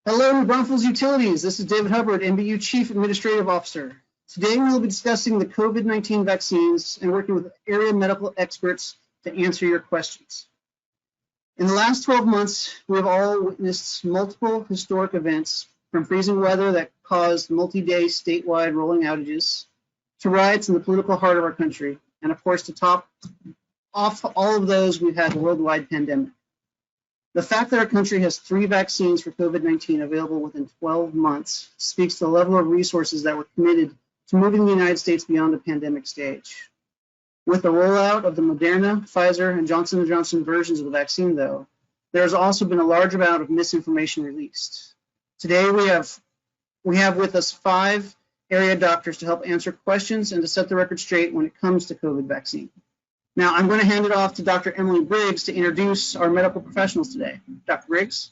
Hello, Braunfels Utilities. This is David Hubbard, MBU Chief Administrative Officer. Today we will be discussing the COVID-19 vaccines and working with area medical experts to answer your questions. In the last 12 months, we have all witnessed multiple historic events, from freezing weather that caused multi-day statewide rolling outages, to riots in the political heart of our country, and of course, to top off all of those, we've had a worldwide pandemic. The fact that our country has 3 vaccines for COVID-19 available within 12 months speaks to the level of resources that were committed to moving the United States beyond the pandemic stage. With the rollout of the Moderna, Pfizer, and Johnson & Johnson versions of the vaccine, though, there has also been a large amount of misinformation released. Today, we have with us 5 area doctors to help answer questions and to set the record straight when it comes to COVID vaccine. Now, I'm going to hand it off to Dr. Emily Briggs to introduce our medical professionals today. Dr. Briggs?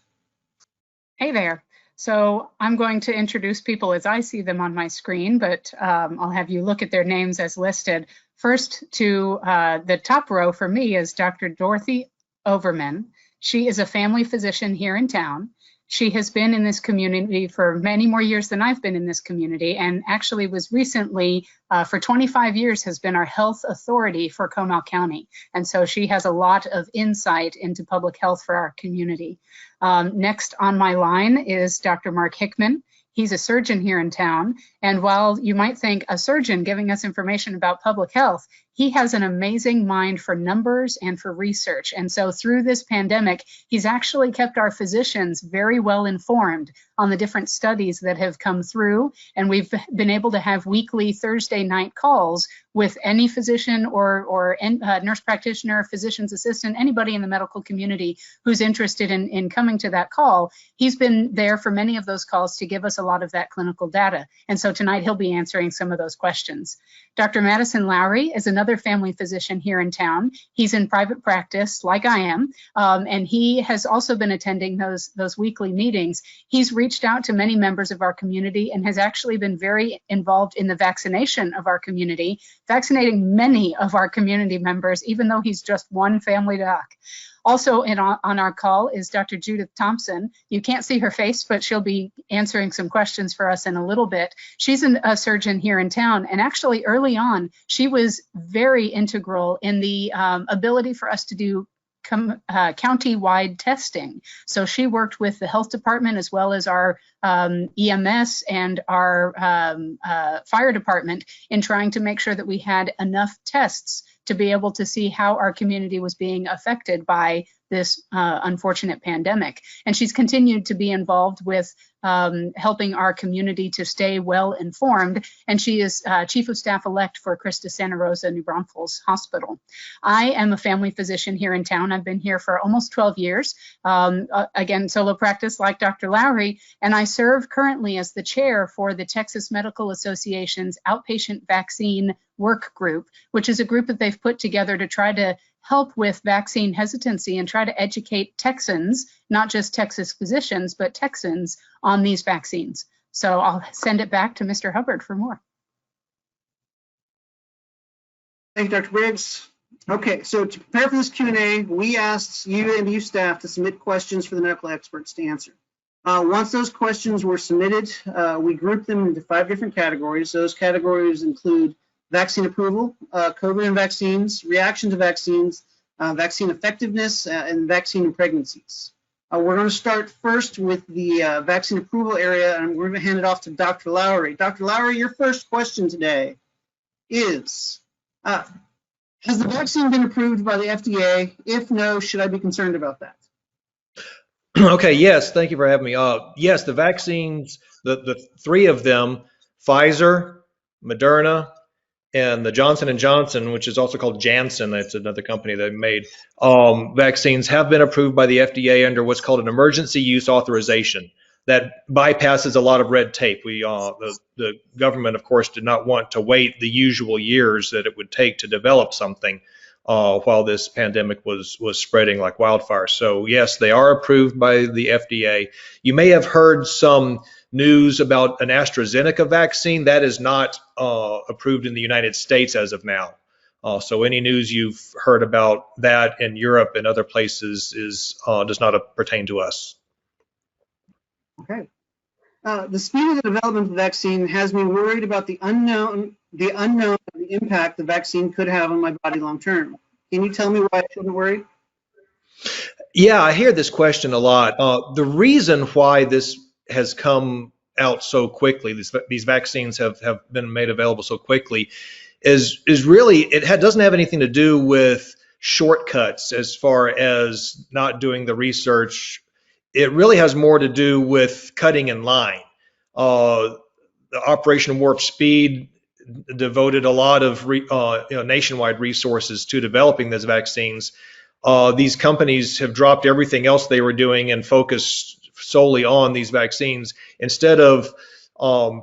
Hey there. So I'm going to introduce people as I see them on my screen, but I'll have you look at their names as listed. First, to the top row for me is Dr. Dorothy Overman. She is a family physician here in town. She has been in this community for many more years than I've been in this community, and actually was recently, for 25 years, has been our health authority for Comal County. And so she has a lot of insight into public health for our community. Next on my line is Dr. Mark Hickman. He's a surgeon here in town, and while you might think a surgeon giving us information about public health, he has an amazing mind for numbers and for research. And so through this pandemic, he's actually kept our physicians very well informed on the different studies that have come through. And we've been able to have weekly Thursday night calls with any physician or nurse practitioner, physician's assistant, anybody in the medical community who's interested in coming to that call. He's been there for many of those calls to give us a lot of that clinical data. And so tonight he'll be answering some of those questions. Dr. Madison Lowry is another family physician here in town. He's in private practice like I am, and he has also been attending those weekly meetings. He's reached out to many members of our community and has actually been very involved in the vaccination of our community, vaccinating many of our community members, even though he's just one family doc. Also on our call is Dr. Judith Thompson. You can't see her face, but she'll be answering some questions for us in a little bit. She's a surgeon here in town, and actually early on, she was very integral in the ability for us to do county-wide testing. So she worked with the health department as well as our EMS and our fire department in trying to make sure that we had enough tests to be able to see how our community was being affected by this unfortunate pandemic. And she's continued to be involved with helping our community to stay well informed. And she is Chief of Staff elect for Christus Santa Rosa New Braunfels Hospital. I am a family physician here in town. I've been here for almost 12 years. Again, solo practice like Dr. Lowry, and I serve currently as the chair for the Texas Medical Association's Outpatient Vaccine Work Group, which is a group that they've put together to try to help with vaccine hesitancy and try to educate Texans, not just Texas physicians, but Texans on these vaccines. So I'll send it back to Mr. Hubbard for more. Thank you, Dr. Briggs. Okay, so to prepare for this Q&A, we asked you and you staff to submit questions for the medical experts to answer. Once those questions were submitted, we grouped them into 5 different categories. Those categories include vaccine approval, COVID and vaccines, reaction to vaccines, vaccine effectiveness, and vaccine and pregnancies. We're going to start first with the vaccine approval area, and we're going to hand it off to Dr. Lowry. Dr. Lowry, your first question today is, has the vaccine been approved by the FDA? If no, should I be concerned about that? Okay, yes, thank you for having me. Yes, the vaccines, the 3 of them, Pfizer, Moderna, and the Johnson & Johnson, which is also called Janssen, that's another company that made, vaccines have been approved by the FDA under what's called an emergency use authorization. That bypasses a lot of red tape. The government, of course, did not want to wait the usual years that it would take to develop something while this pandemic was spreading like wildfire. So yes, they are approved by the FDA. You may have heard some news about an AstraZeneca vaccine that is not approved in the United States as of now. So any news you've heard about that in Europe and other places does not pertain to us. Okay. The speed of the development of the vaccine has me worried about the unknown of the impact the vaccine could have on my body long term. Can you tell me why I shouldn't worry? Yeah, I hear this question a lot. The reason why this has come out so quickly, these vaccines have been made available so quickly, is really doesn't have anything to do with shortcuts as far as not doing the research. It really has more to do with cutting in line. The Operation Warp Speed devoted a lot of nationwide resources to developing these vaccines. These companies have dropped everything else they were doing and focused solely on these vaccines instead of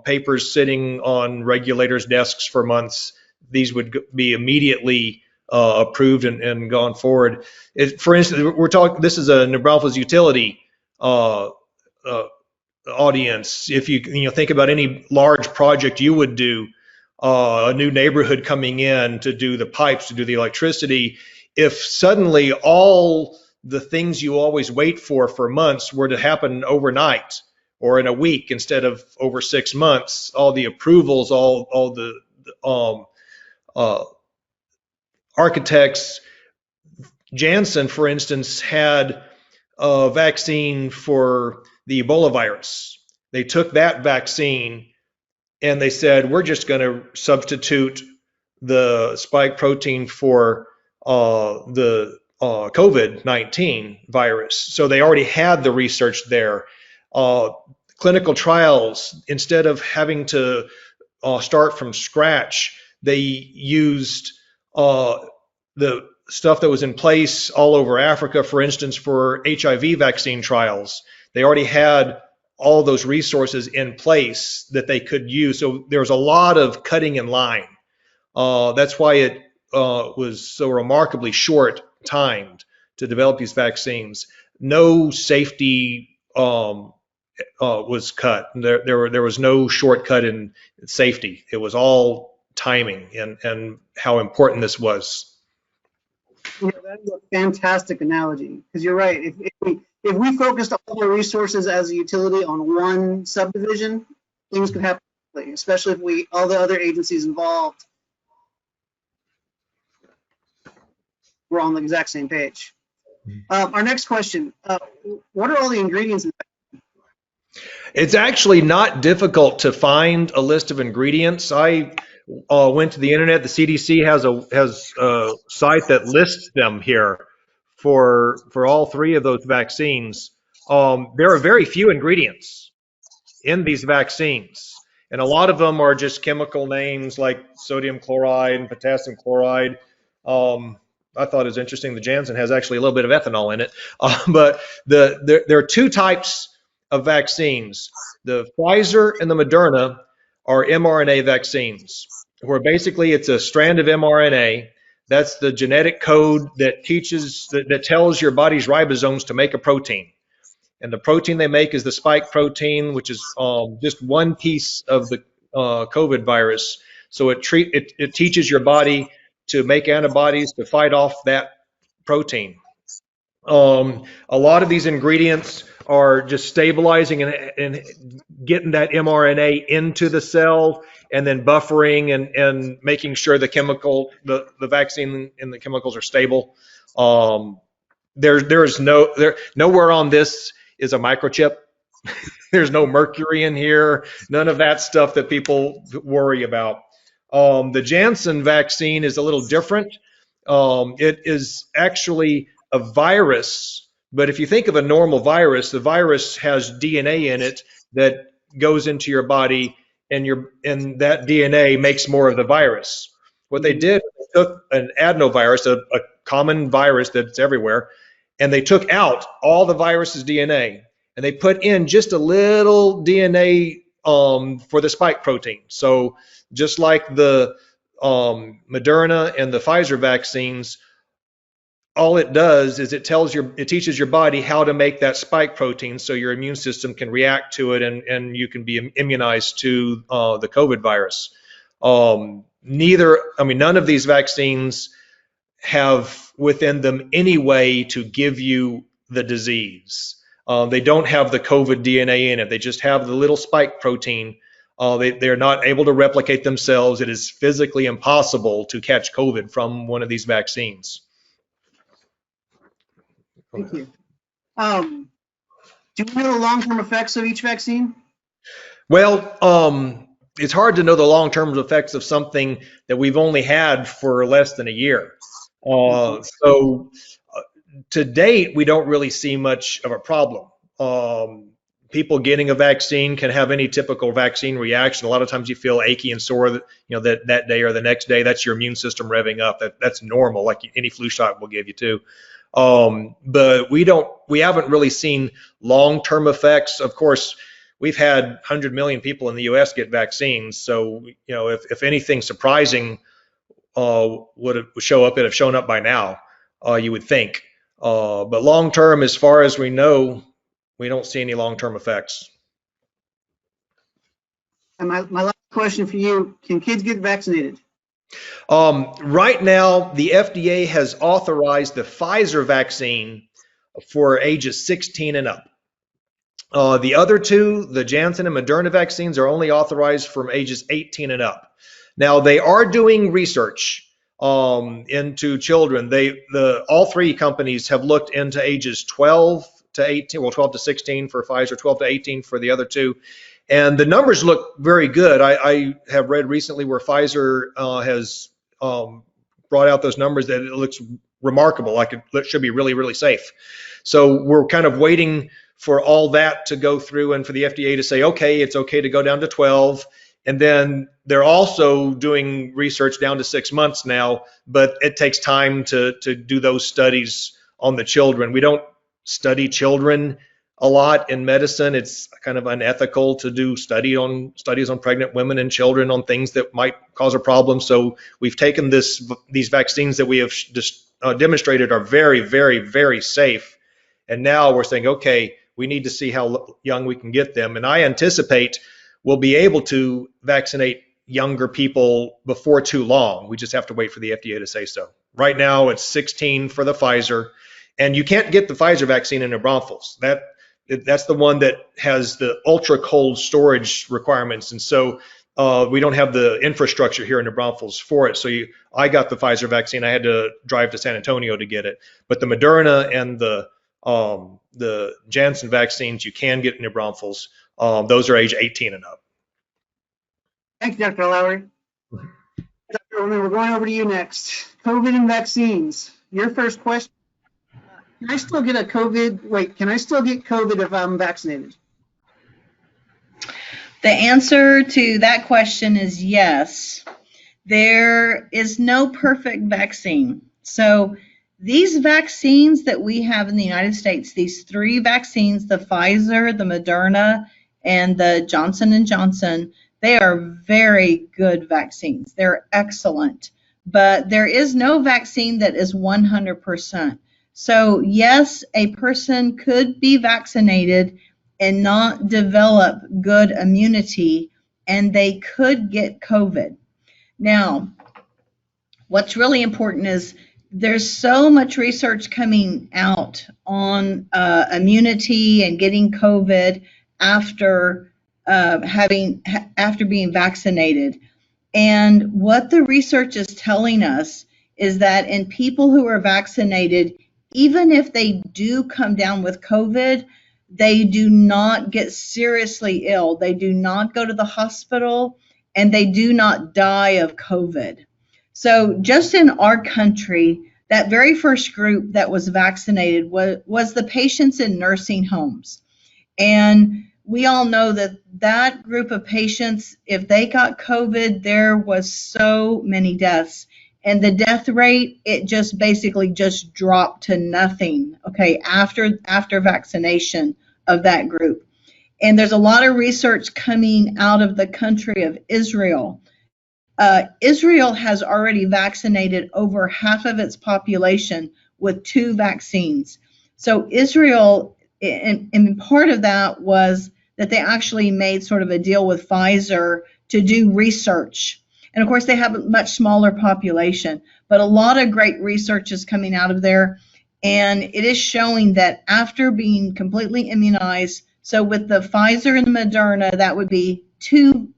papers sitting on regulators' desks for months. These would be immediately approved and gone forward. For instance, we're talking. This is a Braunfels utility audience. If you think about any large project you would do, a new neighborhood coming in to do the pipes, to do the electricity, if suddenly all the things you always wait for months were to happen overnight or in a week instead of over 6 months, all the approvals, all the architects. Janssen, for instance, had a vaccine for the Ebola virus. They took that vaccine and they said, we're just going to substitute the spike protein for the COVID-19 virus. So they already had the research there. Clinical trials, instead of having to start from scratch, they used the stuff that was in place all over Africa, for instance, for HIV vaccine trials. They already had all those resources in place that they could use. So there was a lot of cutting in line. That's why it was so remarkably short timed to develop these vaccines. No safety was cut. There was no shortcut in safety. It was all timing and how important this was. Yeah, that is a fantastic analogy, because you're right. If we focused all our resources as a utility on one subdivision, things could happen quickly, especially if all the other agencies involved were on the exact same page. Our next question, what are all the ingredients in that? It's actually not difficult to find a list of ingredients. I went to the internet. The CDC has a site that lists them here for all three of those vaccines. There are very few ingredients in these vaccines, and a lot of them are just chemical names like sodium chloride and potassium chloride. I thought it was interesting. The Janssen has actually a little bit of ethanol in it, but there are two types of vaccines. The Pfizer and the Moderna are mRNA vaccines, where basically it's a strand of mRNA. That's the genetic code that tells your body's ribosomes to make a protein. And the protein they make is the spike protein, which is just one piece of the COVID virus. So it teaches your body to make antibodies to fight off that protein. A lot of these ingredients are just stabilizing and getting that mRNA into the cell and then buffering and making sure the vaccine and the chemicals are stable. Nowhere on this is a microchip. There's no mercury in here, none of that stuff that people worry about. The Janssen vaccine is a little different. It is actually a virus, but if you think of a normal virus, the virus has DNA in it that goes into your body, and that DNA makes more of the virus. What they did, they took an adenovirus, a common virus that's everywhere, and they took out all the virus's DNA, and they put in just a little DNA for the spike protein. So just like the Moderna and the Pfizer vaccines, all it does is it teaches your body how to make that spike protein so your immune system can react to it and you can be immunized to the COVID virus. None of these vaccines have within them any way to give you the disease. They don't have the COVID DNA in it. They just have the little spike protein. They're not able to replicate themselves. It is physically impossible to catch COVID from one of these vaccines. Thank you. Do we know the long-term effects of each vaccine? Well, it's hard to know the long-term effects of something that we've only had for less than a year. So to date, we don't really see much of a problem. People getting a vaccine can have any typical vaccine reaction. A lot of times you feel achy and sore, that day or the next day. That's your immune system revving up. That's normal, like any flu shot will give you too. But we haven't really seen long-term effects. Of course, we've had 100 million people in the U.S. get vaccines. So, if anything surprising would show up, it'd have shown up by now, you would think. But long-term, as far as we know, we don't see any long-term effects. And my last question for you, can kids get vaccinated? Right now, the FDA has authorized the Pfizer vaccine for ages 16 and up. The other two, the Janssen and Moderna vaccines, are only authorized from ages 18 and up. Now, they are doing research into children. All three companies have looked into ages 12 to 18, well, 12 to 16 for Pfizer, 12 to 18 for the other two. And the numbers look very good. I have read recently where Pfizer has brought out those numbers that it looks remarkable, like it should be really, really safe. So we're kind of waiting for all that to go through and for the FDA to say, okay, it's okay to go down to 12. And then they're also doing research down to 6 months now, but it takes time to do those studies on the children. We don't study children a lot in medicine. It's kind of unethical to do studies on pregnant women and children on things that might cause a problem. So we've taken these vaccines that we have demonstrated are very, very, very safe. And now we're saying, okay, we need to see how young we can get them. And I anticipate we'll be able to vaccinate younger people before too long. We just have to wait for the FDA to say so. Right now it's 16 for the Pfizer, and you can't get the Pfizer vaccine in Braunfels. That's the one that has the ultra cold storage requirements. And so we don't have the infrastructure here in New Braunfels for it. So I got the Pfizer vaccine. I had to drive to San Antonio to get it. But the Moderna and the Janssen vaccines you can get in New Braunfels. Those are age 18 and up. Thank you, Dr. Lowry. Dr. Ullman, we're going over to you next. COVID and vaccines. Your first question. Can I still get COVID if I'm vaccinated? The answer to that question is yes. There is no perfect vaccine. So these vaccines that we have in the United States, these three vaccines, the Pfizer, the Moderna, and the Johnson & Johnson, they are very good vaccines. They're excellent. But there is no vaccine that is 100%. So yes, a person could be vaccinated and not develop good immunity, and they could get COVID. Now, what's really important is there's so much research coming out on immunity and getting COVID after being vaccinated. And what the research is telling us is that in people who are vaccinated, even if they do come down with COVID, they do not get seriously ill. They do not go to the hospital, and they do not die of COVID. So just in our country, that very first group that was vaccinated was the patients in nursing homes. And we all know that group of patients, if they got COVID, there was so many deaths. And the death rate, it just basically just dropped to nothing, okay, after vaccination of that group. And there's a lot of research coming out of the country of Israel. Israel has already vaccinated over half of its population with 2 vaccines. So Israel, and part of that was that they actually made sort of a deal with Pfizer to do research. And of course, they have a much smaller population, but a lot of great research is coming out of there. And it is showing that after being completely immunized, so with the Pfizer and the Moderna, that would be 2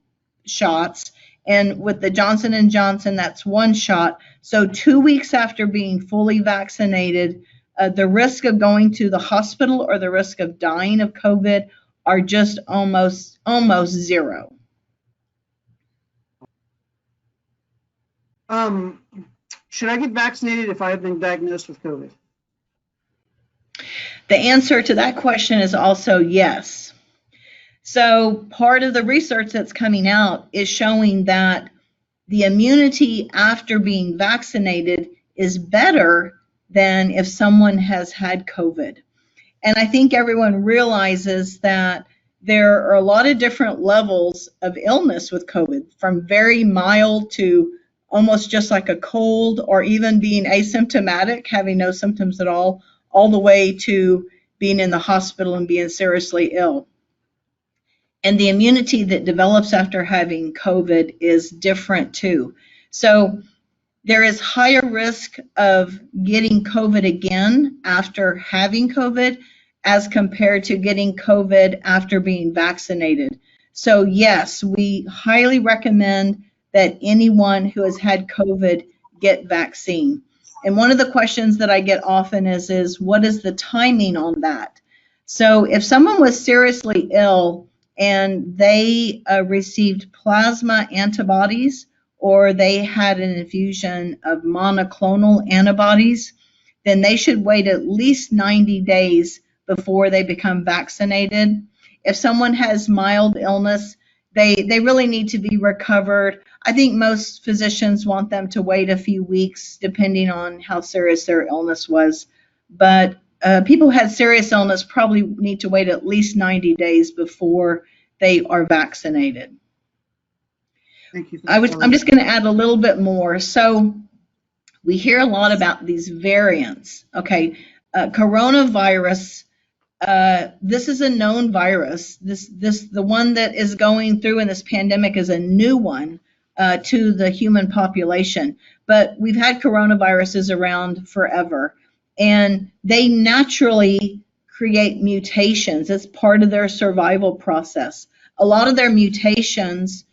shots. And with the Johnson & Johnson, that's 1 shot. So 2 weeks after being fully vaccinated, the risk of going to the hospital or the risk of dying of COVID are just almost zero. Should I get vaccinated if I have been diagnosed with COVID? The answer to that question is also yes. So part of the research that's coming out is showing that the immunity after being vaccinated is better than if someone has had COVID. And I think everyone realizes that there are a lot of different levels of illness with COVID, from very mild to almost just like a cold, or even being asymptomatic, having no symptoms at all the way to being in the hospital and being seriously ill. And the immunity that develops after having COVID is different too. So there is higher risk of getting COVID again after having COVID as compared to getting COVID after being vaccinated. So yes, we highly recommend that anyone who has had COVID get vaccine. And one of the questions that I get often is what is the timing on that? So if someone was seriously ill and they received plasma antibodies, or they had an infusion of monoclonal antibodies, then they should wait at least 90 days before they become vaccinated. If someone has mild illness, they really need to be recovered. I think most physicians want them to wait a few weeks, depending on how serious their illness was. But people who had serious illness probably need to wait at least 90 days before they are vaccinated. Thank you. I'm just going to add a little bit more. So we hear a lot about these variants. Okay, coronavirus. This is a known virus. The one that is going through in this pandemic is a new one to the human population. But we've had coronaviruses around forever, and they naturally create mutations. It's part of their survival process. A lot of their mutations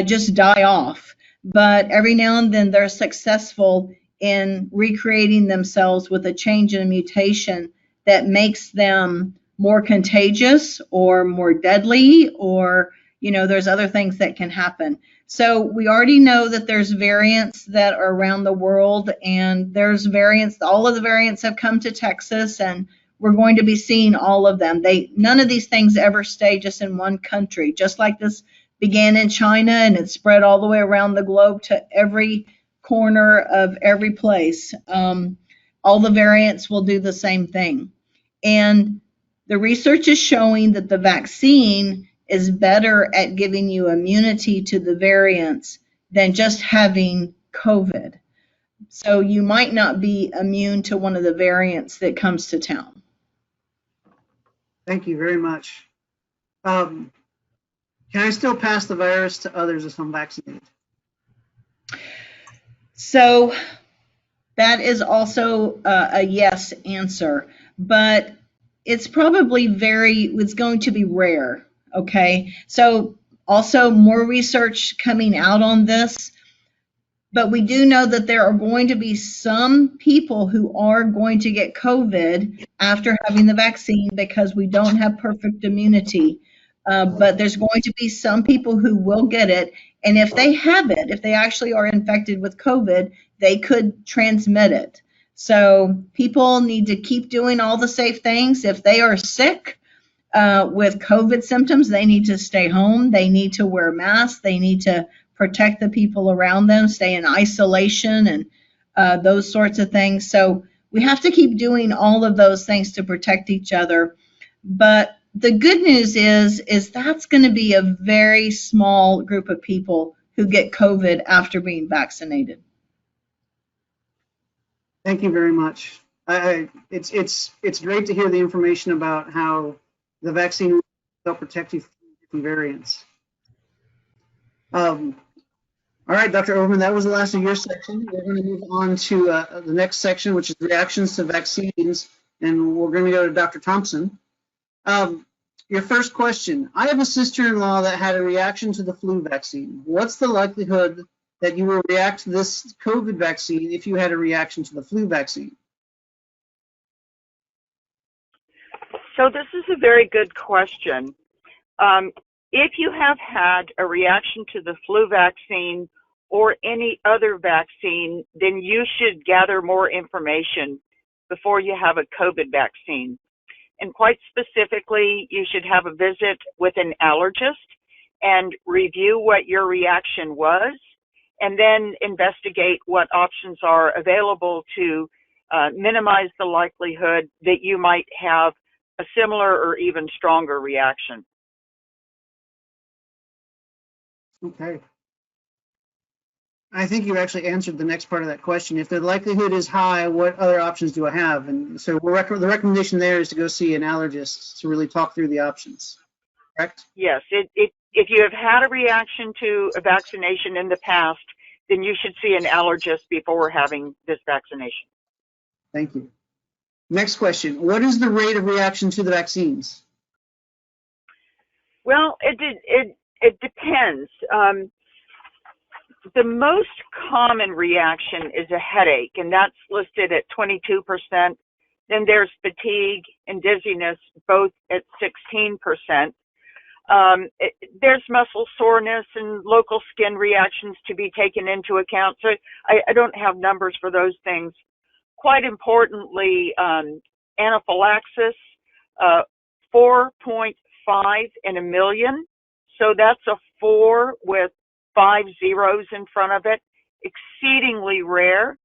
just die off, but every now and then they're successful in recreating themselves with a change in a mutation that makes them more contagious or more deadly, or there's other things that can happen. So we already know that there's variants that are around the world, and there's variants. All of the variants have come to Texas, and we're going to be seeing all of them. None of these things ever stay just in one country. Just like this began in China and it spread all the way around the globe to every corner of every place. All the variants will do the same thing. And the research is showing that the vaccine is better at giving you immunity to the variants than just having COVID. So you might not be immune to one of the variants that comes to town. Thank you very much. Can I still pass the virus to others if I'm vaccinated? So that is also a yes answer, but it's probably it's going to be rare, okay? So also more research coming out on this, but we do know that there are going to be some people who are going to get COVID after having the vaccine because we don't have perfect immunity. But there's going to be some people who will get it. And if they have it, if they actually are infected with COVID, they could transmit it. So people need to keep doing all the safe things. If they are sick with COVID symptoms, they need to stay home. They need to wear masks. They need to protect the people around them, stay in isolation, and those sorts of things. So we have to keep doing all of those things to protect each other. But the good news is that's going to be a very small group of people who get COVID after being vaccinated. Thank you very much. It's great to hear the information about how the vaccine will help protect you from different variants. All All right, Dr. Overman, that was the last of your section. We're going to move on to the next section, which is reactions to vaccines, and we're going to go to Dr. Thompson. Your first question: I have a sister-in-law that had a reaction to the flu vaccine. What's the likelihood that you will react to this COVID vaccine if you had a reaction to the flu vaccine? So this is a very good question. If you have had a reaction to the flu vaccine or any other vaccine, then you should gather more information before you have a COVID vaccine. And quite specifically, you should have a visit with an allergist and review what your reaction was, and then investigate what options are available to minimize the likelihood that you might have a similar or even stronger reaction. Okay. I think you actually answered the next part of that question. If the likelihood is high, what other options do I have? And so the recommendation there is to go see an allergist to really talk through the options, correct? Yes, if you have had a reaction to a vaccination in the past, then you should see an allergist before having this vaccination. Thank you. Next question: what is the rate of reaction to the vaccines? Well, it depends. The most common reaction is a headache, and that's listed at 22%. Then there's fatigue and dizziness, both at 16%. There's muscle soreness and local skin reactions to be taken into account. So I don't have numbers for those things. Quite importantly, anaphylaxis, 4.5 in a million. So that's a 4 with 5 zeros in front of it, exceedingly rare.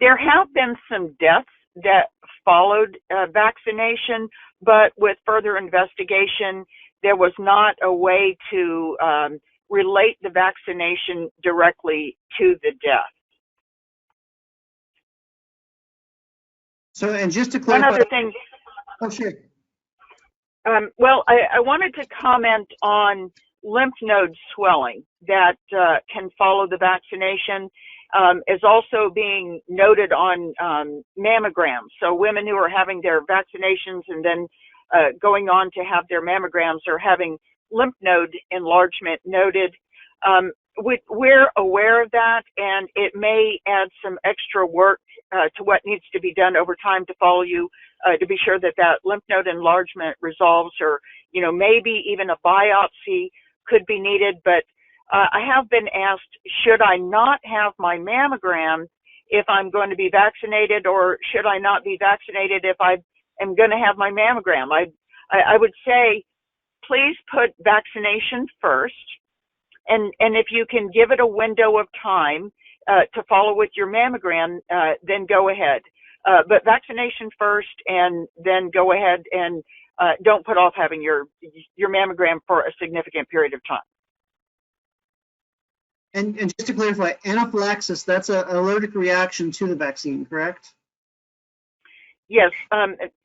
There have been some deaths that followed vaccination, but with further investigation, there was not a way to relate the vaccination directly to the death. So, and just to clarify— One other thing. Oh, sure. Well, I wanted to comment on lymph node swelling that can follow the vaccination, is also being noted on mammograms. So women who are having their vaccinations and then going on to have their mammograms are having lymph node enlargement noted. We're aware of that, and it may add some extra work to what needs to be done over time to follow you to be sure that that lymph node enlargement resolves, or maybe even a biopsy could be needed. But I have been asked, should I not have my mammogram if I'm going to be vaccinated, or should I not be vaccinated if I am going to have my mammogram? I would say, please put vaccination first, and if you can give it a window of time to follow with your mammogram, then go ahead. But vaccination first, and then go ahead and don't put off having your mammogram for a significant period of time. And just to clarify, anaphylaxis, that's an allergic reaction to the vaccine, correct? Yes,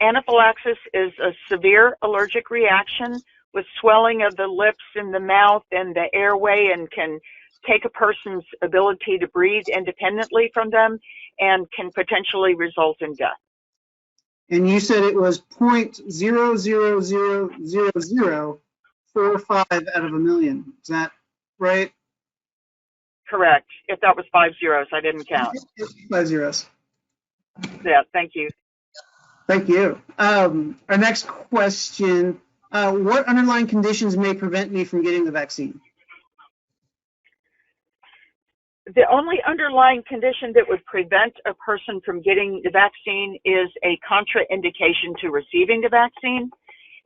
anaphylaxis is a severe allergic reaction with swelling of the lips and the mouth and the airway, and can take a person's ability to breathe independently from them and can potentially result in death. And you said it was 0.0000045 out of a million. Is that right? Correct. If that was 5 zeros, I didn't count. 5 zeros. Yeah, thank you. Thank you. Our next question, what underlying conditions may prevent me from getting the vaccine? The only underlying condition that would prevent a person from getting the vaccine is a contraindication to receiving the vaccine.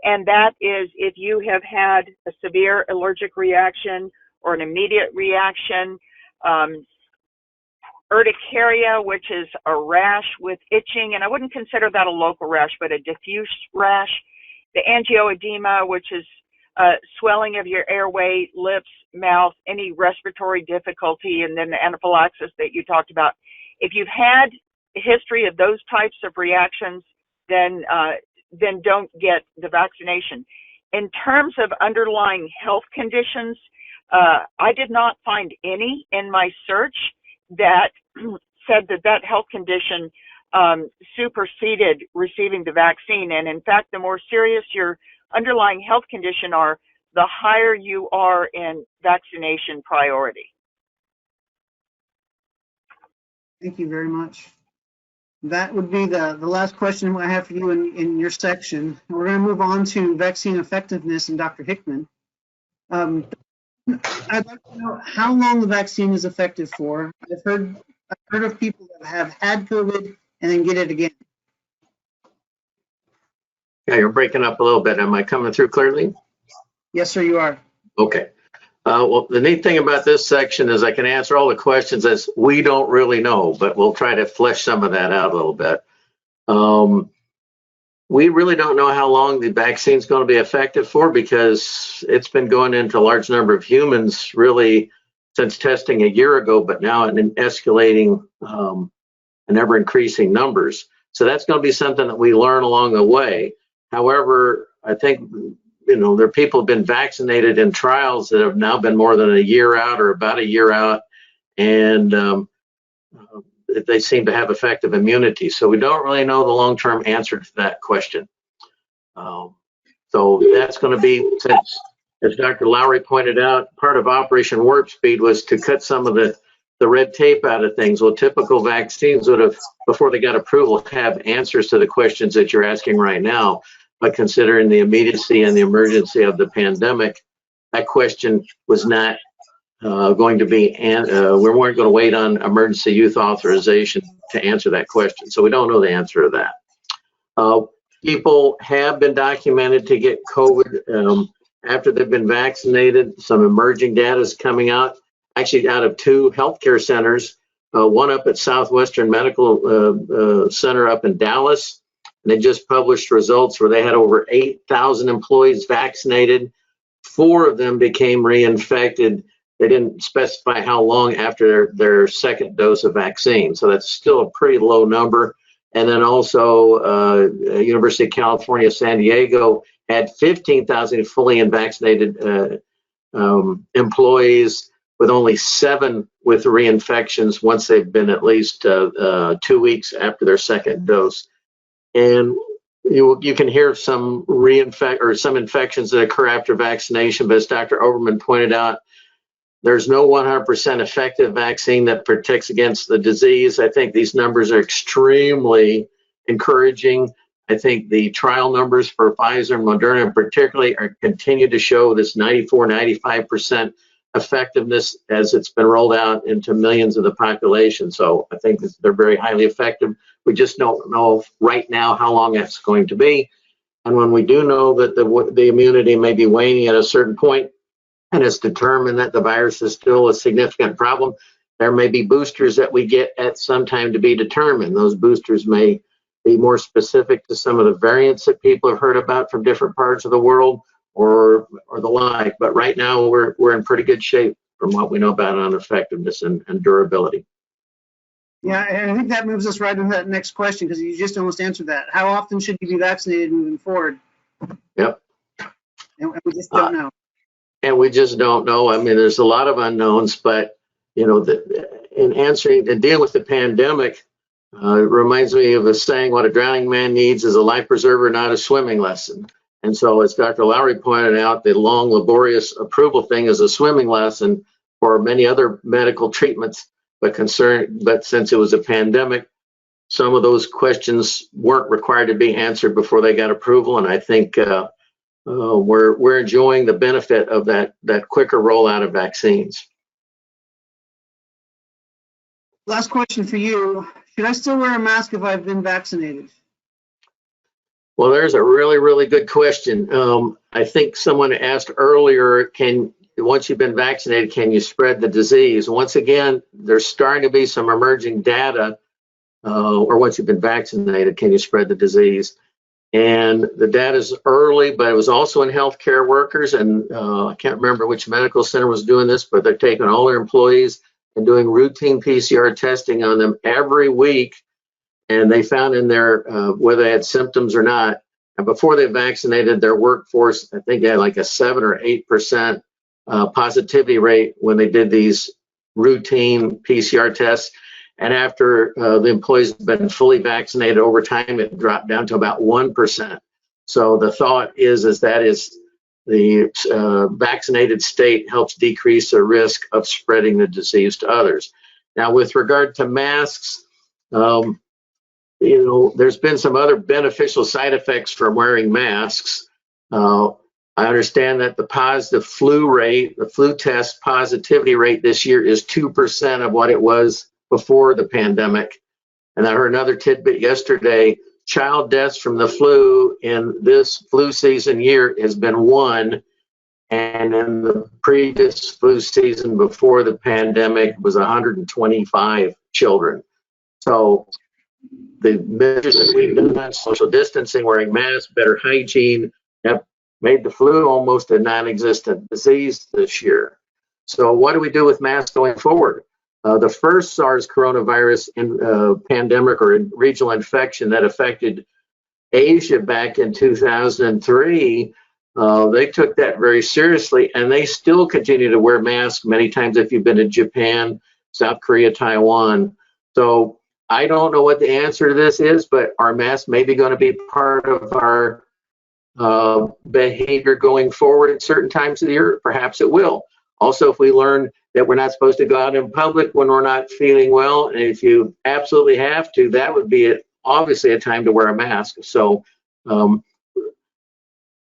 And that is if you have had a severe allergic reaction or an immediate reaction, urticaria, which is a rash with itching, and I wouldn't consider that a local rash, but a diffuse rash. The angioedema, which is swelling of your airway, lips, mouth, any respiratory difficulty, and then the anaphylaxis that you talked about. If you've had a history of those types of reactions, then don't get the vaccination. In terms of underlying health conditions, I did not find any in my search that said that health condition superseded receiving the vaccine. And in fact, the more serious your underlying health condition are, the higher you are in vaccination priority. Thank you very much. That would be the last question I have for you in your section. We're going to move on to vaccine effectiveness and Dr. Hickman. I'd like to know how long the vaccine is effective for. I've heard of people that have had COVID and then get it again. Yeah, you're breaking up a little bit. Am I coming through clearly? Yes, sir, you are. Okay. Well, the neat thing about this section is I can answer all the questions as we don't really know, but we'll try to flesh some of that out a little bit. We really don't know how long the vaccine is going to be effective for, because it's been going into a large number of humans really since testing a year ago, but now in escalating and ever increasing numbers. So that's going to be something that we learn along the way. However, I think, there are people who have been vaccinated in trials that have now been more than a year out or about a year out, and they seem to have effective immunity. So we don't really know the long-term answer to that question. So that's going to be, since, as Dr. Lowry pointed out, part of Operation Warp Speed was to cut some of the red tape out of things. Well, typical vaccines would have, before they got approval, have answers to the questions that you're asking right now. But considering the immediacy and the emergency of the pandemic, that question was not going to be, we weren't going to wait on emergency use authorization to answer that question. So we don't know the answer to that. People have been documented to get COVID after they've been vaccinated. Some emerging data is coming out, actually out of 2 healthcare centers, one up at Southwestern Medical Center up in Dallas. And they just published results where they had over 8,000 employees vaccinated. 4 of them became reinfected. They didn't specify how long after their second dose of vaccine. So that's still a pretty low number. And then also University of California, San Diego had 15,000 fully vaccinated employees, with only 7 with reinfections once they've been at least 2 weeks after their second dose. And you can hear some some infections that occur after vaccination, but as Dr. Oberman pointed out, there's no 100% effective vaccine that protects against the disease. I think these numbers are extremely encouraging. I think the trial numbers for Pfizer and Moderna particularly continue to show this 94, 95% effectiveness as it's been rolled out into millions of the population. So I think they're very highly effective. We just don't know right now how long that's going to be. And when we do know that the immunity may be waning at a certain point, and it's determined that the virus is still a significant problem, there may be boosters that we get at some time to be determined. Those boosters may be more specific to some of the variants that people have heard about from different parts of the world, or the like. But right now we're in pretty good shape from what we know about on effectiveness and durability. Yeah, and I think that moves us right into that next question, because you just almost answered that. How often should you be vaccinated moving forward? Yep. And we just don't know. And we just don't know. I mean, there's a lot of unknowns, but in answering and dealing with the pandemic, it reminds me of a saying: what a drowning man needs is a life preserver, not a swimming lesson. And so, as Dr. Lowry pointed out, the long, laborious approval thing is a swimming lesson for many other medical treatments. But since it was a pandemic, some of those questions weren't required to be answered before they got approval. And I think we're enjoying the benefit of that quicker rollout of vaccines. Last question for you. Should I still wear a mask if I've been vaccinated? Well, there's a really, really good question. I think someone asked earlier, once you've been vaccinated, can you spread the disease? Once again, there's starting to be some emerging data, or once you've been vaccinated, can you spread the disease? And the data is early, but it was also in healthcare workers. And I can't remember which medical center was doing this, but they're taking all their employees and doing routine PCR testing on them every week. And they found in their, whether they had symptoms or not, and before they vaccinated their workforce, I think they had like a 7 or 8% positivity rate when they did these routine PCR tests. And after the employees have been fully vaccinated over time, it dropped down to about 1%. So the thought is that the vaccinated state helps decrease the risk of spreading the disease to others. Now, with regard to masks, there's been some other beneficial side effects from wearing masks. I understand that the positive flu rate, the flu test positivity rate this year is 2% of what it was before the pandemic. And I heard another tidbit yesterday, child deaths from the flu in this flu season year has been 1. And in the previous flu season before the pandemic was 125 children. So the measures that we've done, social distancing, wearing masks, better hygiene, have made the flu almost a non-existent disease this year. So what do we do with masks going forward? The first SARS coronavirus pandemic or regional infection that affected Asia back in 2003, they took that very seriously, and they still continue to wear masks many times if you've been to Japan, South Korea, Taiwan. So I don't know what the answer to this is, but are masks maybe going to be part of our behavior going forward at certain times of the year? Perhaps it will. Also, if we learn that we're not supposed to go out in public when we're not feeling well, and if you absolutely have to, that would be obviously a time to wear a mask. So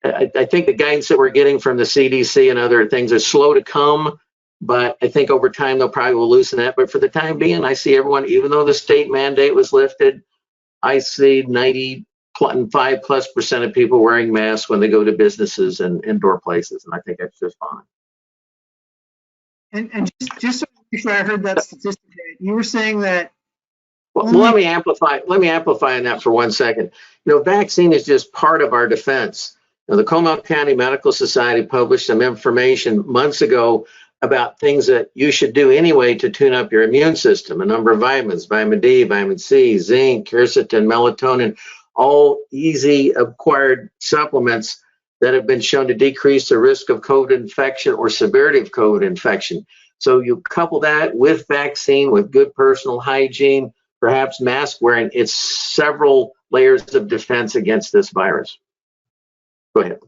I think the guidance that we're getting from the CDC and other things is slow to come, but I think over time they'll probably will loosen that. But for the time being, I see everyone, even though the state mandate was lifted, I see 95+% of people wearing masks when they go to businesses and indoor places, and I think that's just fine. And just so I'm sure I heard that statistic right, you were saying that. Well, let me amplify on that for 1 second. Vaccine is just part of our defense. The Comal County Medical Society published some information months ago about things that you should do anyway to tune up your immune system. A number of vitamins, vitamin D, vitamin C, zinc, quercetin, melatonin, all easy acquired supplements that have been shown to decrease the risk of COVID infection or severity of COVID infection. So you couple that with vaccine, with good personal hygiene, perhaps mask wearing, it's several layers of defense against this virus. Go ahead.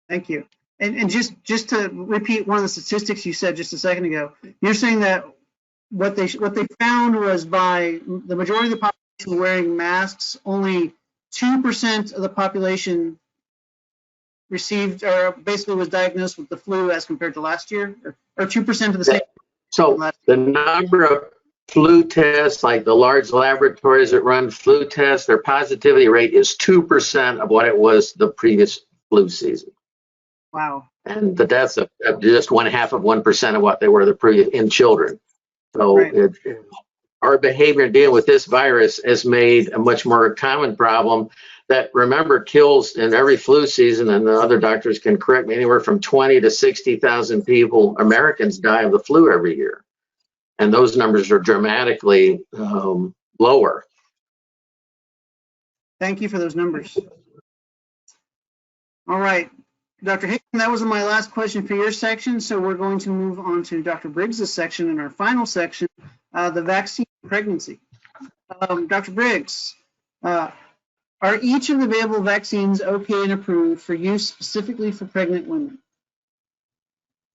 Thank you. And just to repeat one of the statistics you said just a second ago, you're saying that what they found was by the majority of the population wearing masks, only 2% of the population received or basically was diagnosed with the flu as compared to last year, or 2% of the same. So the number of flu tests, like the large laboratories that run flu tests, their positivity rate is 2% of what it was the previous flu season. Wow. And the deaths of just 1/2% of what they were the previous in children. So right. Our behavior in dealing with this virus has made a much more common problem that, remember, kills in every flu season, and the other doctors can correct me, anywhere from 20 to 60,000 people, Americans, die of the flu every year. And those numbers are dramatically lower. Thank you for those numbers. All right, Dr. Hickman, that was my last question for your section, so we're going to move on to Dr. Briggs' section in our final section, the vaccine pregnancy. Dr. Briggs, are each of the available vaccines okay and approved for use specifically for pregnant women?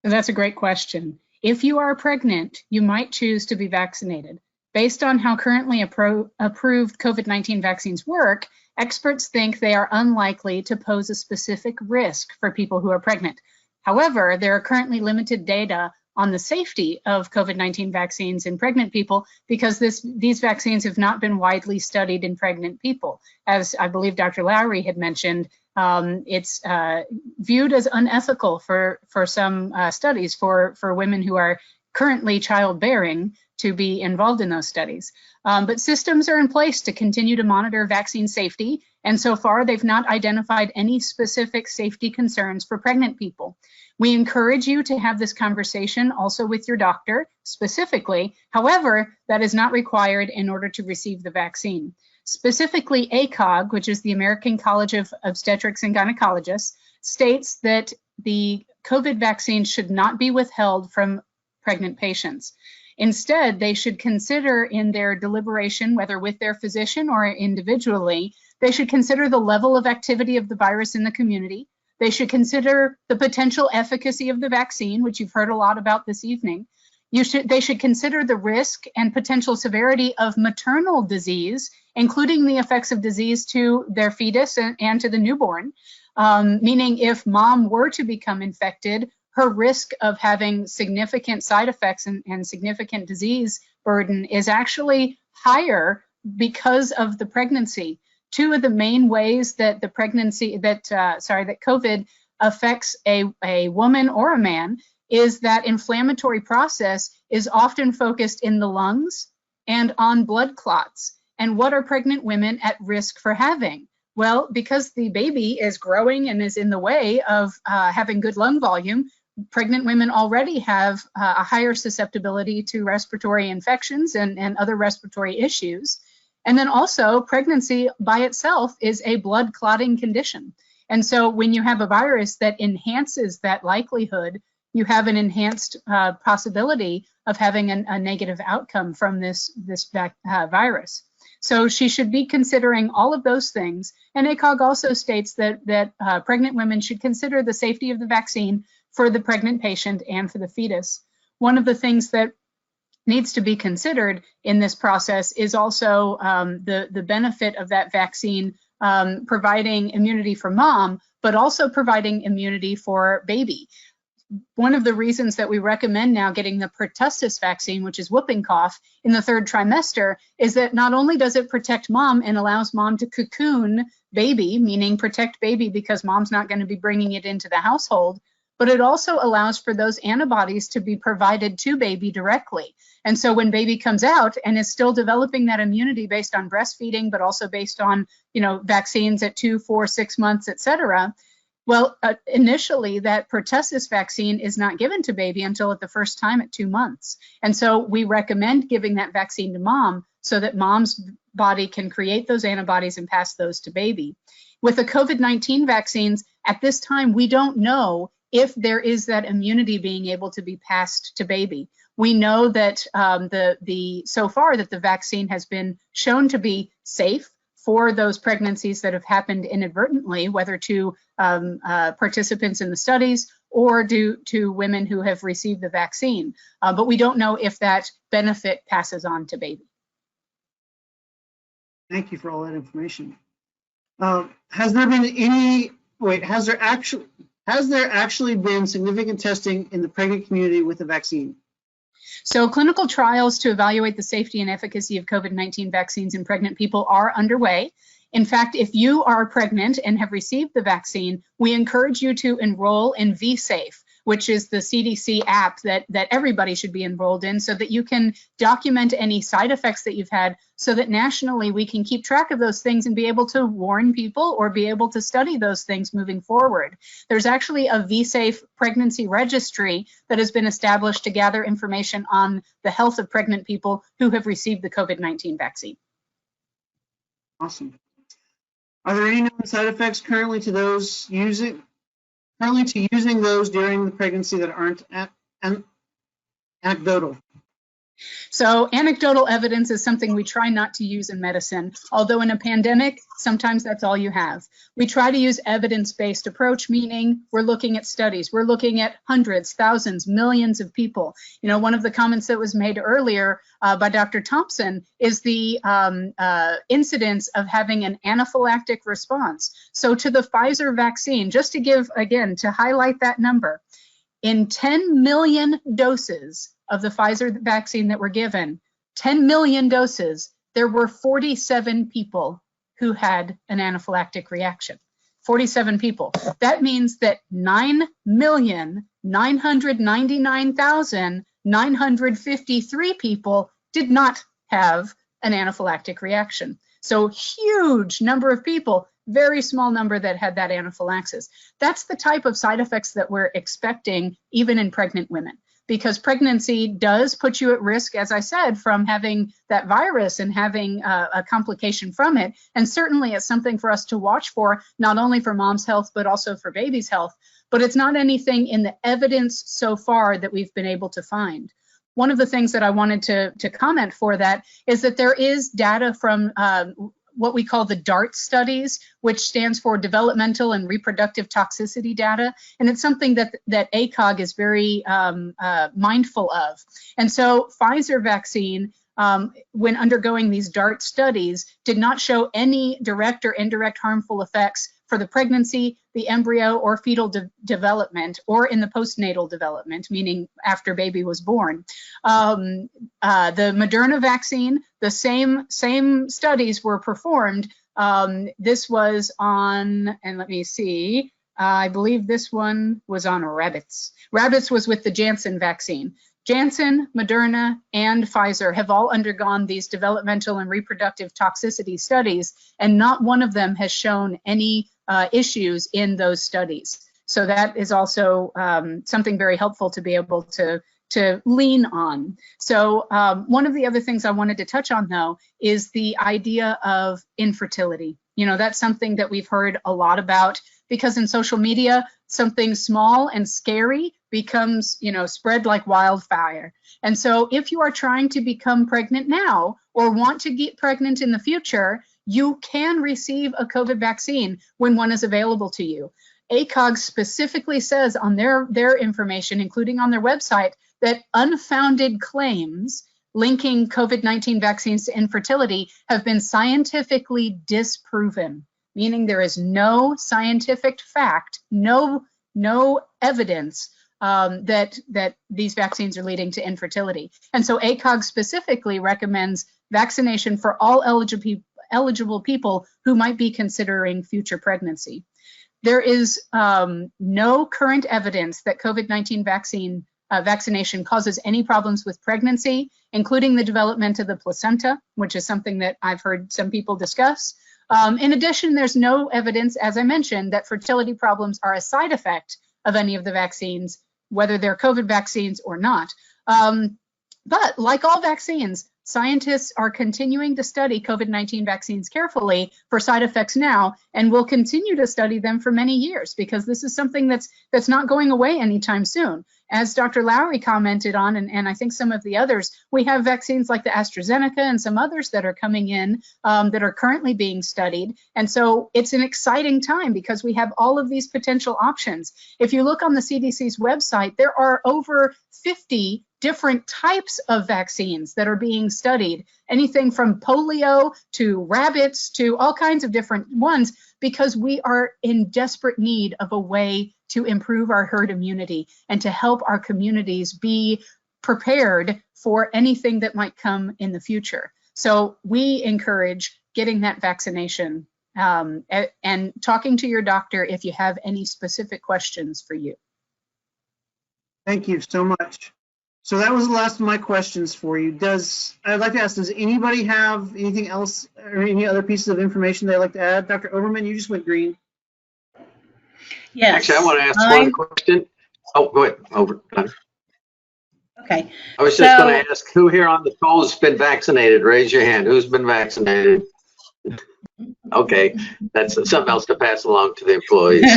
That's a great question. If you are pregnant, you might choose to be vaccinated. Based on how currently approved COVID-19 vaccines work, experts think they are unlikely to pose a specific risk for people who are pregnant. However, there are currently limited data on the safety of COVID-19 vaccines in pregnant people because these vaccines have not been widely studied in pregnant people. As I believe Dr. Lowry had mentioned, it's viewed as unethical for some studies for women who are currently childbearing to be involved in those studies. But systems are in place to continue to monitor vaccine safety, and so far they've not identified any specific safety concerns for pregnant people. We encourage you to have this conversation also with your doctor specifically. However, that is not required in order to receive the vaccine. Specifically, ACOG, which is the American College of Obstetrics and Gynecologists, states that the COVID vaccines should not be withheld from pregnant patients. Instead, they should consider in their deliberation, whether with their physician or individually, they should consider the level of activity of the virus in the community. They should consider the potential efficacy of the vaccine, which you've heard a lot about this evening. They should consider the risk and potential severity of maternal disease, including the effects of disease to their fetus and to the newborn, meaning if mom were to become infected, her risk of having significant side effects and significant disease burden is actually higher because of the pregnancy. Two of the main ways that the pregnancy, that COVID affects a woman or a man is that inflammatory process is often focused in the lungs and on blood clots. And what are pregnant women at risk for having? Well, because the baby is growing and is in the way of having good lung volume, pregnant women already have a higher susceptibility to respiratory infections and other respiratory issues. And then also pregnancy by itself is a blood clotting condition. And so when you have a virus that enhances that likelihood, you have an enhanced possibility of having a negative outcome from this virus. So she should be considering all of those things. And ACOG also states that pregnant women should consider the safety of the vaccine for the pregnant patient and for the fetus. One of the things that needs to be considered in this process is also the benefit of that vaccine providing immunity for mom, but also providing immunity for baby. One of the reasons that we recommend now getting the pertussis vaccine, which is whooping cough, in the 3rd trimester is that not only does it protect mom and allows mom to cocoon baby, meaning protect baby because mom's not going to be bringing it into the household, but it also allows for those antibodies to be provided to baby directly. And so when baby comes out and is still developing that immunity based on breastfeeding, but also based on, vaccines at 2, 4, 6 months, et cetera, well, initially that pertussis vaccine is not given to baby until at the first time at 2 months. And so we recommend giving that vaccine to mom so that mom's body can create those antibodies and pass those to baby. With the COVID-19 vaccines, at this time, we don't know if there is that immunity being able to be passed to baby. We know that so far that the vaccine has been shown to be safe for those pregnancies that have happened inadvertently, whether to participants in the studies or due to women who have received the vaccine. But we don't know if that benefit passes on to baby. Thank you for all that information. Has there actually been significant testing in the pregnant community with the vaccine? So clinical trials to evaluate the safety and efficacy of COVID-19 vaccines in pregnant people are underway. In fact, if you are pregnant and have received the vaccine, we encourage you to enroll in vSafe, which is the CDC app that everybody should be enrolled in so that you can document any side effects that you've had so that nationally we can keep track of those things and be able to warn people or be able to study those things moving forward. There's actually a vSafe pregnancy registry that has been established to gather information on the health of pregnant people who have received the COVID-19 vaccine. Awesome. Are there any known side effects currently to using those during the pregnancy that aren't anecdotal? So anecdotal evidence is something we try not to use in medicine, although in a pandemic, sometimes that's all you have. We try to use evidence-based approach, meaning we're looking at studies. We're looking at hundreds, thousands, millions of people. One of the comments that was made earlier by Dr. Thompson is the incidence of having an anaphylactic response. So to the Pfizer vaccine, just to give, again, to highlight that number, in 10 million doses of the Pfizer vaccine that were given, 10 million doses, there were 47 people who had an anaphylactic reaction. 47 people. That means that 9,999,953 people did not have an anaphylactic reaction. So huge number of people, very small number that had that anaphylaxis. That's the type of side effects that we're expecting even in pregnant women, because pregnancy does put you at risk, as I said, from having that virus and having a complication from it. And certainly it's something for us to watch for, not only for mom's health, but also for baby's health. but it's not anything in the evidence so far that we've been able to find. One of the things that I wanted to comment for that is that there is data from what we call the DART studies, which stands for Developmental and Reproductive Toxicity Data. And it's something that ACOG is very mindful of. And so Pfizer vaccine, when undergoing these DART studies, did not show any direct or indirect harmful effects for the pregnancy, the embryo or fetal development, or in the postnatal development, meaning after baby was born. The Moderna vaccine, the same studies were performed. This was on, and let me see, I believe this one was on rabbits. Rabbits was with the Janssen vaccine. Janssen, Moderna, and Pfizer have all undergone these developmental and reproductive toxicity studies, and not one of them has shown any issues in those studies. So that is also something very helpful to be able to lean on. So one of the other things I wanted to touch on, though, is the idea of infertility. You know, that's something that we've heard a lot about, because in social media, something small and scary becomes, you know, spread like wildfire. And so if you are trying to become pregnant now or want to get pregnant in the future, you can receive a COVID vaccine when one is available to you. ACOG specifically says on their information, including on their website, that unfounded claims linking COVID-19 vaccines to infertility have been scientifically disproven, meaning there is no scientific fact, no evidence that these vaccines are leading to infertility. And so ACOG specifically recommends vaccination for all eligible people who might be considering future pregnancy. There is no current evidence that COVID-19 vaccination causes any problems with pregnancy, including the development of the placenta, which is something that I've heard some people discuss. In addition, there's no evidence, as I mentioned, that fertility problems are a side effect of any of the vaccines, whether they're COVID vaccines or not. But like all vaccines, scientists are continuing to study COVID-19 vaccines carefully for side effects now, and will continue to study them for many years, because this is something that's not going away anytime soon. As Dr. Lowry commented on, and I think some of the others, we have vaccines like the AstraZeneca and some others that are coming in that are currently being studied. And so it's an exciting time because we have all of these potential options. If you look on the CDC's website, there are over 50 different types of vaccines that are being studied, anything from polio to rabbits to all kinds of different ones, because we are in desperate need of a way to improve our herd immunity and to help our communities be prepared for anything that might come in the future. So we encourage getting that vaccination and talking to your doctor if you have any specific questions for you. Thank you so much. So that was the last of my questions for you. I'd like to ask, does anybody have anything else or any other pieces of information they'd like to add? Dr. Overman, you just went green. Yes. Actually, I want to ask one question. Oh, go ahead. Over. Okay. I was just going to ask, who here on the call has been vaccinated? Raise your hand. Who's been vaccinated? Okay, that's something else to pass along to the employees.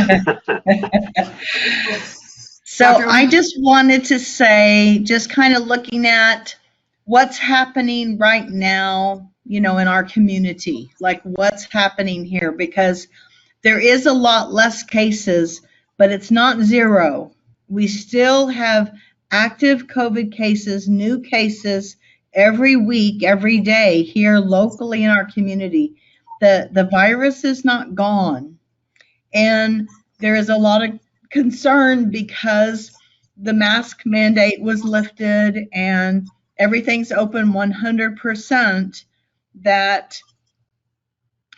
So I just wanted to say, just kind of looking at what's happening right now, you know, in our community, like what's happening here, because there is a lot less cases, but it's not zero. We still have active COVID cases, new cases every week, every day here locally in our community. The virus is not gone. And there is a lot of concern because the mask mandate was lifted and everything's open 100%, that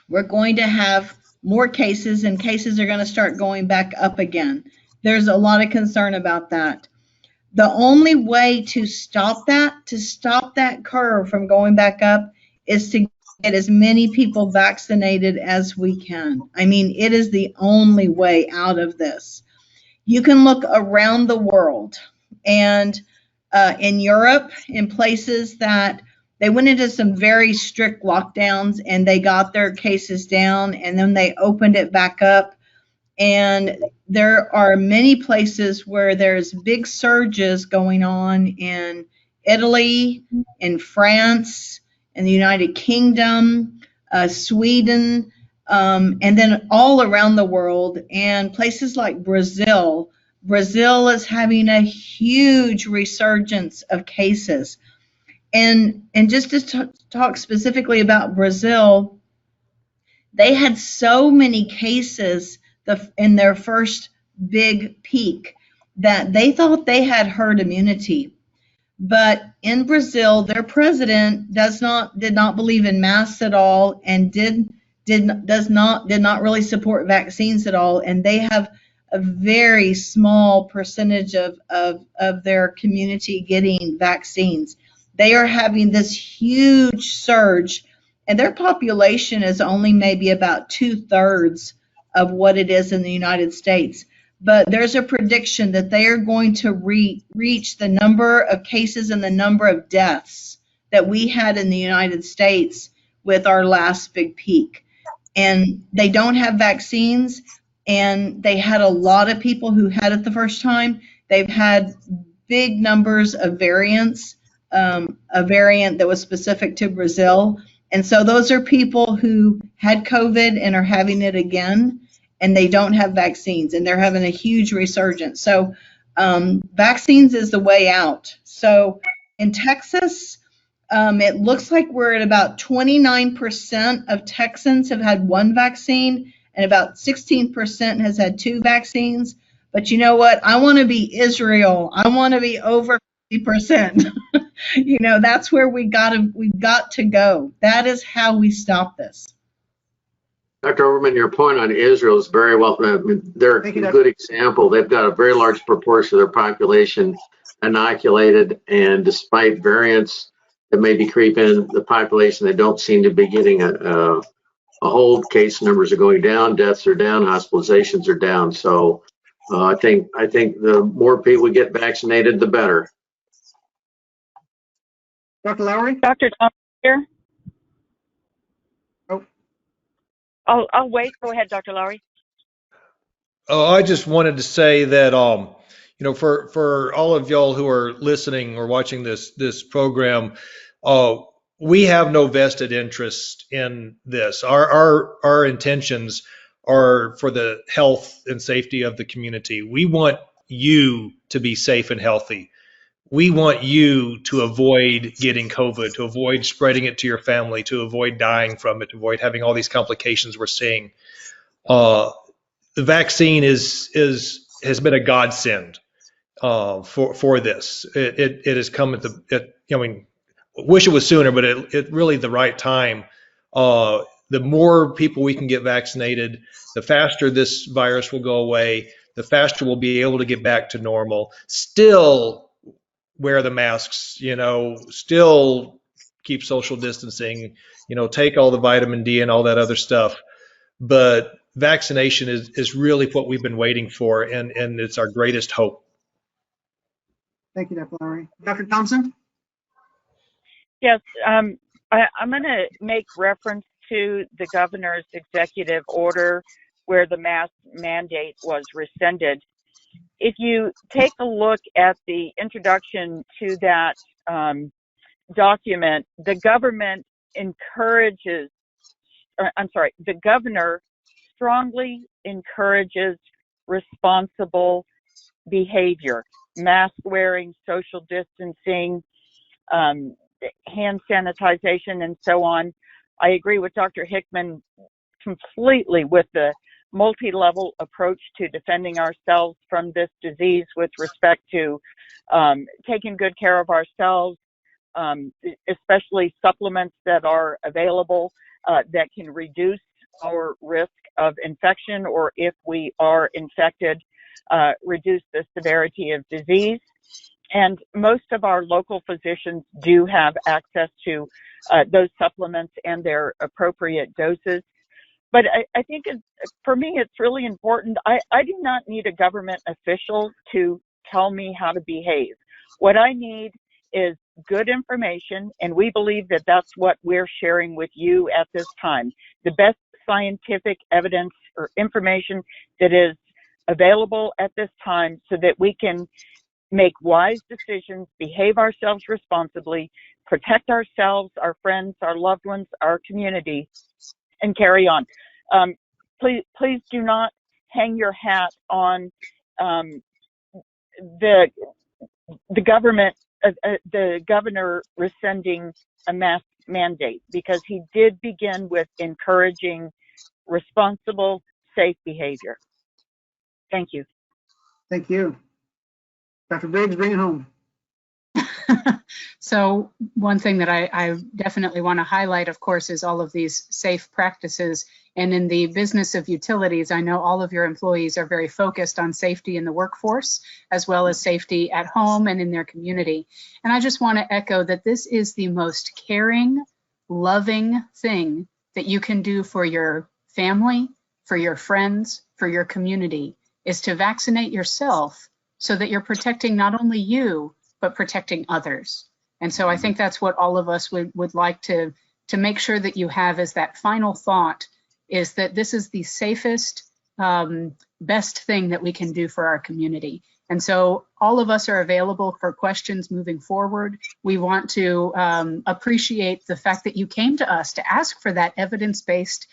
we're going to have more cases and cases are going to start going back up again. There's a lot of concern about that. The only way to stop that curve from going back up is to get as many people vaccinated as we can. I mean, it is the only way out of this. You can look around the world, and in Europe, in places that they went into some very strict lockdowns and they got their cases down and then they opened it back up. And there are many places where there's big surges going on in Italy, in France, in the United Kingdom, Sweden, and then all around the world. And places like Brazil. Brazil is having a huge resurgence of cases. And just to talk specifically about Brazil, they had so many cases in their first big peak that they thought they had herd immunity. But in Brazil, their president did not believe in masks at all, and did not really support vaccines at all. And they have a very small percentage of their community getting vaccines. They are having this huge surge, and their population is only maybe about 2/3 of what it is in the United States. But there's a prediction that they are going to reach the number of cases and the number of deaths that we had in the United States with our last big peak. And they don't have vaccines, and they had a lot of people who had it the first time. They've had big numbers of variants, a variant that was specific to Brazil. And so those are people who had COVID and are having it again, and they don't have vaccines, and they're having a huge resurgence. So vaccines is the way out. So in Texas, it looks like we're at about 29% of Texans have had one vaccine, and about 16% has had two vaccines. But you know what? I want to be Israel. I want to be over 50%. You know, that's where we've got to go. That is how we stop this. Dr. Overman, your point on Israel is very well. They're a good example. They've got a very large proportion of their population inoculated, and despite variants that may be creeping in the population, they don't seem to be getting a hold. Case numbers are going down, deaths are down, hospitalizations are down. So I think the more people we get vaccinated, the better. Dr. Lowry? Dr. Thomas here. Oh. I'll wait. Go ahead, Dr. Lowry. Oh, I just wanted to say that, you know, for all of y'all who are listening or watching this program, we have no vested interest in this. Our intentions are for the health and safety of the community. We want you to be safe and healthy. We want you to avoid getting COVID, to avoid spreading it to your family, to avoid dying from it, to avoid having all these complications we're seeing. The vaccine has been a godsend for this. It has come at I mean, wish it was sooner, but it really the right time. The more people we can get vaccinated, the faster this virus will go away, the faster we'll be able to get back to normal. Still wear the masks, you know, still keep social distancing, you know, take all the vitamin D and all that other stuff. But vaccination is really what we've been waiting for, and it's our greatest hope. Thank you, Dr. Lowry. Dr. Thompson? Yes, I'm going to make reference to the governor's executive order where the mask mandate was rescinded. If you take a look at the introduction to that document, the government the governor strongly encourages responsible behavior, mask wearing, social distancing, hand sanitization, and so on. I agree with Dr. Hickman completely with the multi-level approach to defending ourselves from this disease with respect to taking good care of ourselves, especially supplements that are available that can reduce our risk of infection, or if we are infected, reduce the severity of disease. And most of our local physicians do have access to those supplements and their appropriate doses. But I think for me, it's really important. I do not need a government official to tell me how to behave. What I need is good information, and we believe that that's what we're sharing with you at this time. The best scientific evidence or information that is available at this time so that we can make wise decisions, behave ourselves responsibly, protect ourselves, our friends, our loved ones, our community, and carry on. Please do not hang your hat on the government, the governor rescinding a mask mandate, because he did begin with encouraging responsible, safe behavior. Thank you. Thank you. Dr. Briggs, bring it home. So one thing that I definitely want to highlight, of course, is all of these safe practices. And in the business of utilities, I know all of your employees are very focused on safety in the workforce, as well as safety at home and in their community. And I just want to echo that this is the most caring, loving thing that you can do for your family, for your friends, for your community, is to vaccinate yourself so that you're protecting not only you, but protecting others. And so I think that's what all of us would like to make sure that you have as that final thought, is that this is the safest, best thing that we can do for our community. And so all of us are available for questions moving forward. We want to appreciate the fact that you came to us to ask for that evidence-based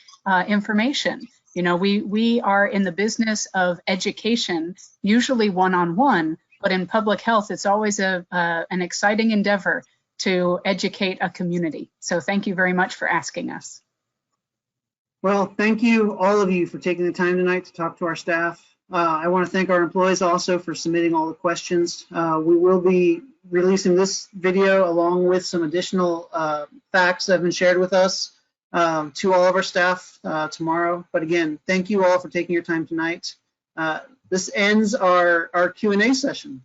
information. You know, we are in the business of education, usually one-on-one, but in public health, it's always an exciting endeavor to educate a community. So thank you very much for asking us. Well, thank you, all of you, for taking the time tonight to talk to our staff. I want to thank our employees also for submitting all the questions. We will be releasing this video along with some additional facts that have been shared with us to all of our staff tomorrow. But again, thank you all for taking your time tonight. This ends our Q&A session.